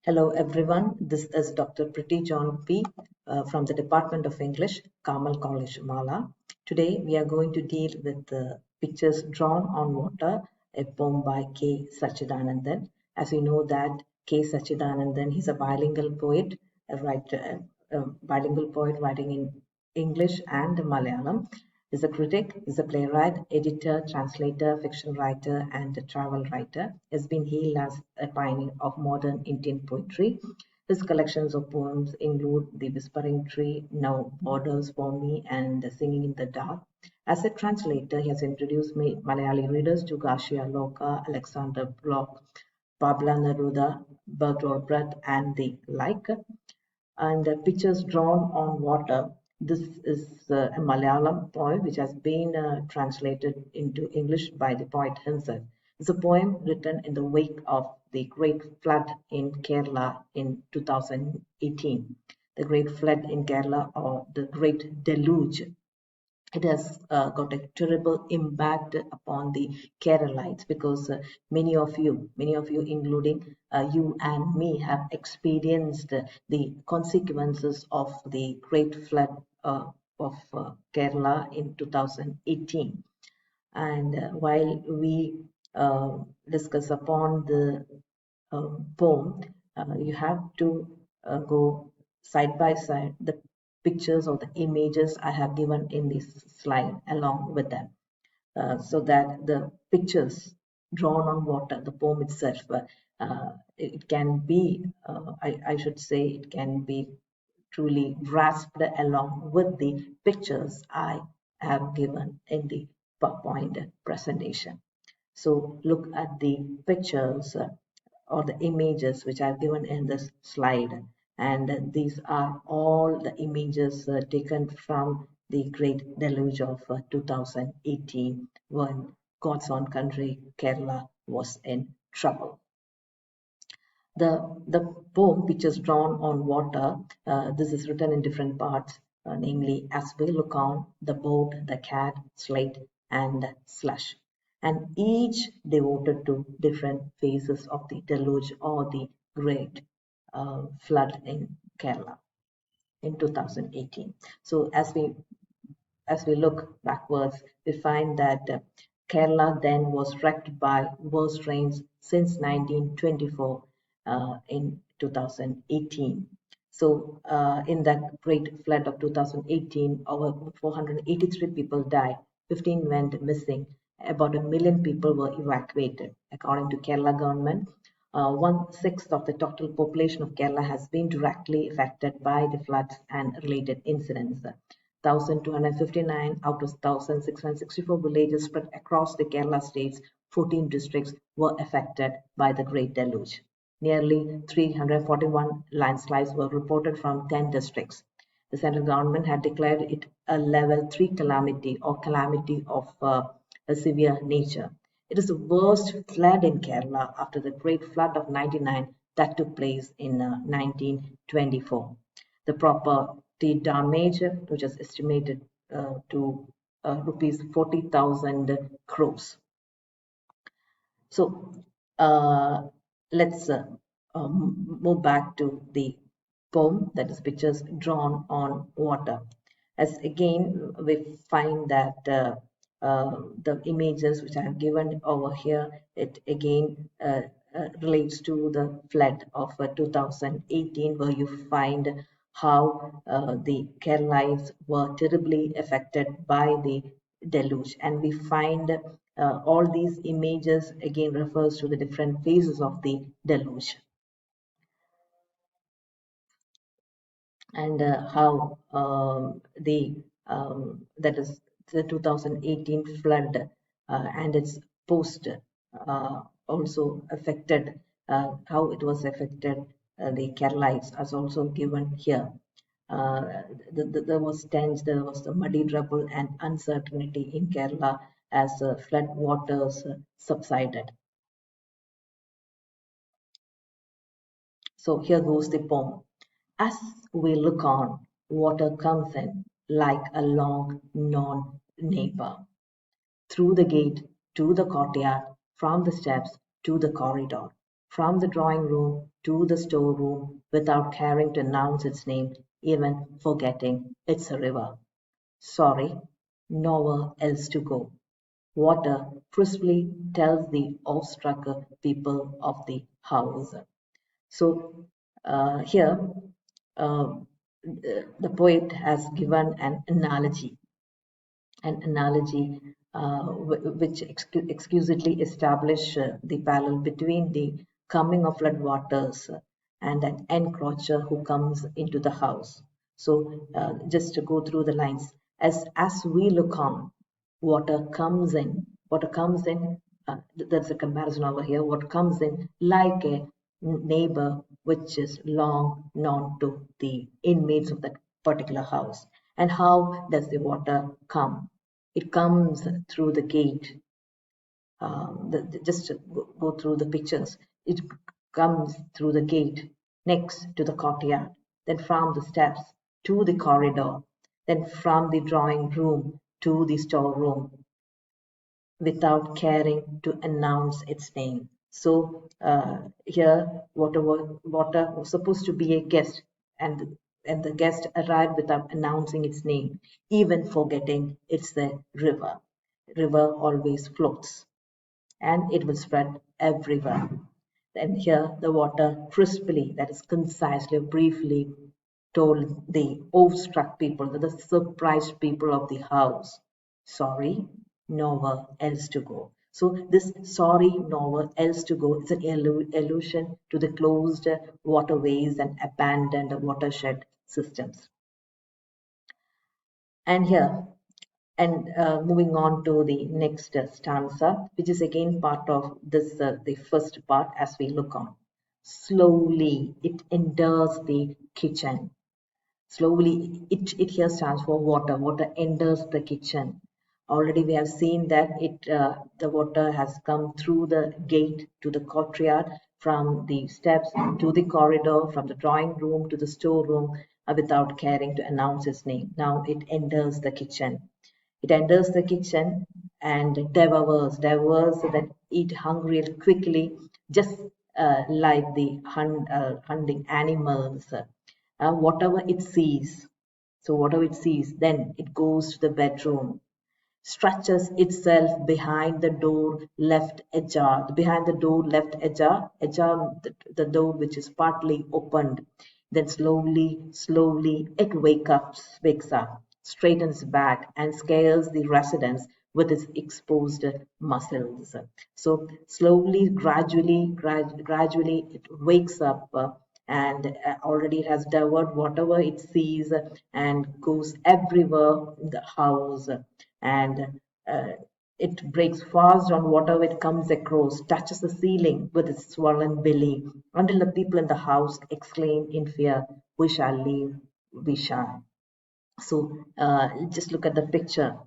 Hello everyone, this is Dr. Pretty John P. From the Department of English, Kamal College, Mala. Today we are going to deal with the pictures drawn on water, a poem by K. Satchidanandan. As you know that K. Satchidanandan, he's a bilingual poet, bilingual poet writing in English and Malayalam. Is a critic, is a playwright, editor, translator, fiction writer, and a travel writer. Has been hailed as a pioneer of modern Indian poetry. His collections of poems include The Whispering Tree, Now Borders for Me, and Singing in the Dark. As a translator, he has introduced Malayali readers to Garcia Loka, Alexander Bloch, Pablo Neruda, Bertolt Brecht, and the like, and pictures drawn on water. This is a Malayalam poem which has been translated into English by the poet himself. It's a poem written in the wake of the great flood in Kerala in 2018. The great flood in Kerala, or the great deluge, it has got a terrible impact upon the Keralites because many of you, including you and me, have experienced the consequences of the great flood of Kerala in 2018. And while we discuss upon the poem, you have to go side by side the pictures or the images I have given in this slide along with them, so that the pictures drawn on water, the poem itself, it can be, I should say, it can be truly grasped along with the pictures I have given in the PowerPoint presentation. So look at the pictures or the images which I've given in this slide. And these are all the images taken from the great deluge of 2018 when God's own country, Kerala, was in trouble. The poem pictures drawn on water, this is written in different parts, namely As We Look On, The Boat, The Cat, Slate, and Slush. And each devoted to different phases of the deluge or the great flood in Kerala in 2018. So as we look backwards, we find that Kerala then was wrecked by worst rains since 1924 in 2018. So in that great flood of 2018, over 483 people died, 15 went missing, about 1 million people were evacuated. According to Kerala government, 1/6 of the total population of Kerala has been directly affected by the floods and related incidents. 1,259 out of 1,664 villages spread across the Kerala state's 14 districts were affected by the Great Deluge. Nearly 341 landslides were reported from 10 districts. The central government had declared it a level 3 calamity or calamity of a severe nature. It is the worst flood in Kerala after the great flood of 99 that took place in 1924. The property damage, which is estimated to rupees 40,000 crores. So let's move back to the poem, that is pictures drawn on water. As again we find that the images which I have given over here, it again relates to the flood of 2018, where you find how the Keralites were terribly affected by the deluge, and we find all these images again refers to the different phases of the deluge, and how that is the 2018 flood and its post also affected, how it was affected the Keralites as also given here. Uh, there was stench, there was the muddy trouble and uncertainty in Kerala as flood waters subsided. So here goes the poem. As we look on, water comes in like a long known neighbor. Through the gate to the courtyard, from the steps to the corridor. from the drawing room to the storeroom without caring to announce its name, even forgetting it's a river. Sorry, nowhere else to go. Water crisply tells the awestruck people of the house. So here, uh, the poet has given an analogy which exquisitely establish the parallel between the coming of flood waters and an encroacher who comes into the house. So just to go through the lines, as we look on, water comes in, there's a comparison over here, what comes in like a neighbor which is long known to the inmates of that particular house. And how does the water come? It comes through the gate. Just to go through the pictures. It comes through the gate next to the courtyard, then from the steps to the corridor, then from the drawing room to the storeroom, without caring to announce its name. So here, water was supposed to be a guest, and the guest arrived without announcing its name, even forgetting it's the river. River always floats, and it will spread everywhere. And here, the water crisply, that is concisely, briefly, told the awestruck people, the surprised people of the house, sorry, nowhere else to go. So this sorry, nowhere else to go is an allusion to the closed waterways and abandoned watershed systems. And here, and moving on to the next stanza, which is again part of this, the first part as we look on. Slowly it enters the kitchen. Slowly, it here stands for water. Water enters the kitchen. Already we have seen that the water has come through the gate to the courtyard, from the steps to the corridor, from the drawing room to the storeroom, without caring to announce its name. Now it enters the kitchen. It enters the kitchen and devours that eat hungry and quickly, just like the hunting animals. Whatever it sees. So whatever it sees, then it goes to the bedroom, stretches itself behind the door left ajar. Behind the door left ajar, the door which is partly opened. Then slowly it wakes up, straightens back and scares the residents with its exposed muscles. So slowly, gradually it wakes up, and already it has devoured whatever it sees and goes everywhere in the house, and uh, it breaks fast on whatever it comes across, touches the ceiling with its swollen belly, until the people in the house exclaim in fear, "We shall leave, we shall." So just look at the picture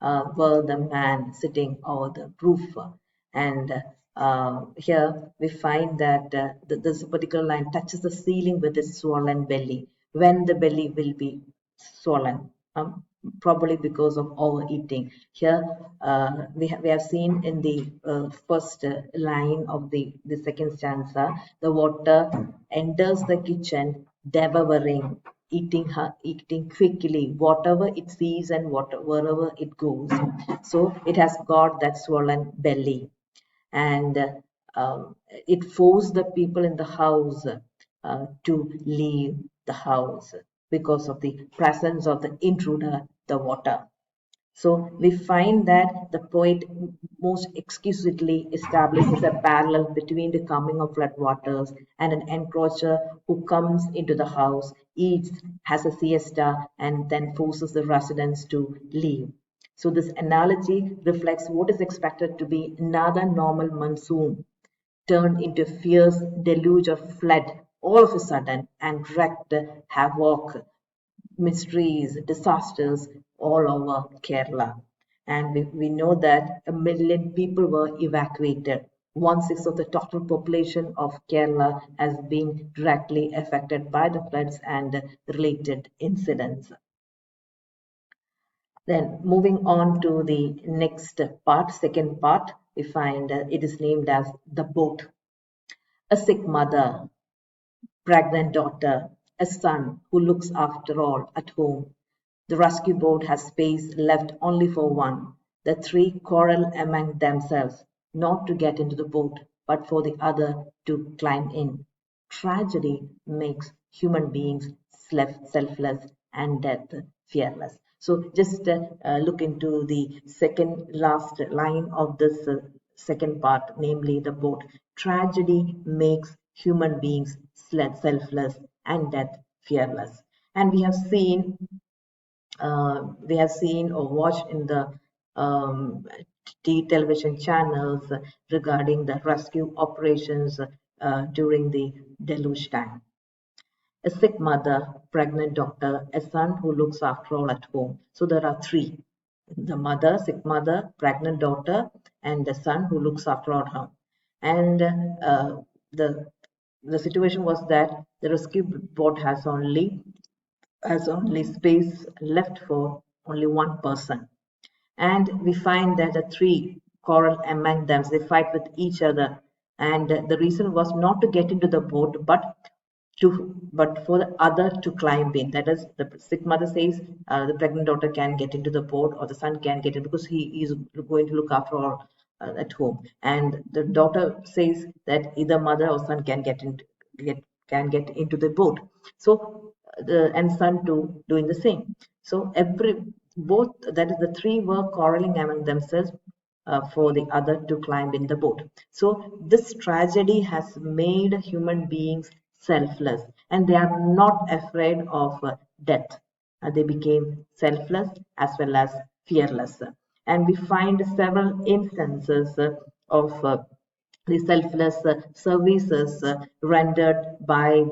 where the man sitting over the roof, and here we find that this particular line touches the ceiling with its swollen belly. When the belly will be swollen, probably because of overeating. Here we have seen in the first line of the second stanza, the water enters the kitchen, devouring, eating quickly whatever it sees and wherever it goes. So it has got that swollen belly, and it forced the people in the house to leave the house because of the presence of the intruder, the water. So we find that the poet most exquisitely establishes a parallel between the coming of floodwaters and an encroacher who comes into the house, eats, has a siesta, and then forces the residents to leave. So this analogy reflects what is expected to be another normal monsoon turned into a fierce deluge of flood all of a sudden and wreaked havoc, mysteries, disasters all over Kerala. And we know that 1 million people were evacuated. One-sixth of the total population of Kerala has been directly affected by the floods and related incidents. Then moving on to the next part, second part, we find it is named as the boat. A sick mother, pregnant daughter, a son who looks after all at home. The rescue boat has space left only for one. The three quarrel among themselves, not to get into the boat, but for the other to climb in. Tragedy makes human beings selfless and death fearless. So just look into the second last line of this second part, namely the boat. Tragedy makes human beings selfless and death fearless. And we have seen or watched in the um, television channels regarding the rescue operations during the deluge time. A sick mother, pregnant doctor, a son who looks after all at home. So there are three: the mother, sick mother, pregnant daughter, and the son who looks after all at home. And the the situation was that the rescue boat has only space left for only one person. And we find that the three quarrel among them, they fight with each other. And the reason was not to get into the boat, but for the other to climb in. That is, the sick mother says the pregnant daughter can get into the boat, or the son can get in because he is going to look after all at home. And the daughter says that either mother or son can get into the boat. So the and son too doing the same. So both, that is, the three were quarreling among themselves for the other to climb in the boat. So this tragedy has made human beings selfless, and they are not afraid of death. They became selfless as well as fearless. And we find several instances of the selfless services rendered by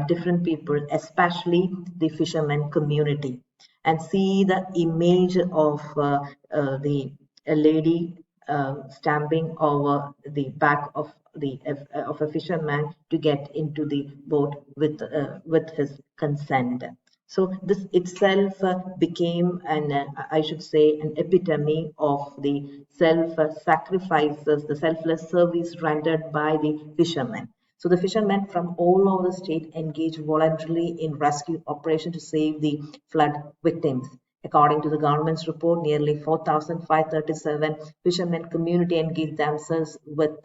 different people, especially the fishermen community. And see the image of the a lady stamping over the back of a fisherman to get into the boat with his consent. So this itself became I should say, an epitome of the self-sacrifices, the selfless service rendered by the fishermen. So the fishermen from all over the state engaged voluntarily in rescue operation to save the flood victims. According to the government's report, nearly 4,537 fishermen community engaged themselves with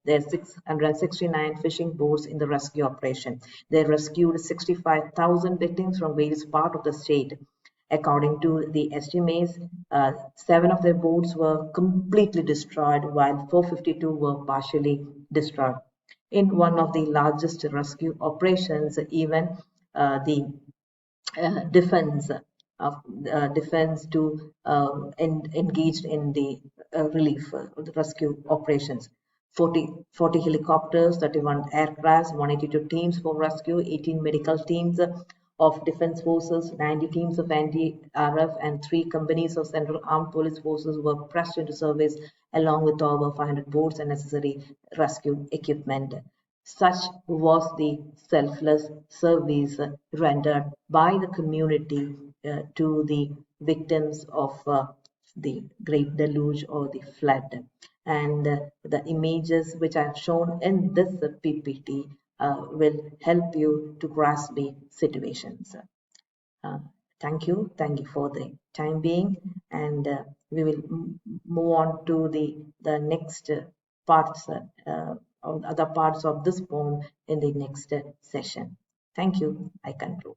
their 669 fishing boats in the rescue operation. They rescued 65,000 victims from various parts of the state. According to the estimates, seven of their boats were completely destroyed, while 452 were partially destroyed. In one of the largest rescue operations, even the defense of defense to engaged in the relief the rescue operations. 40 helicopters, 31 aircrafts, 182 teams for rescue, 18 medical teams of defense forces, 90 teams of NDRF, and 3 companies of Central Armed Police Forces were pressed into service, along with over 500 boats and necessary rescue equipment. Such was the selfless service rendered by the community to the victims of the Great Deluge or the flood. And the images which I have shown in this PPT will help you to grasp the situations. Uh, thank you for the time being, and we will move on to the next parts or other parts of this poem in the next session. Thank you. I conclude.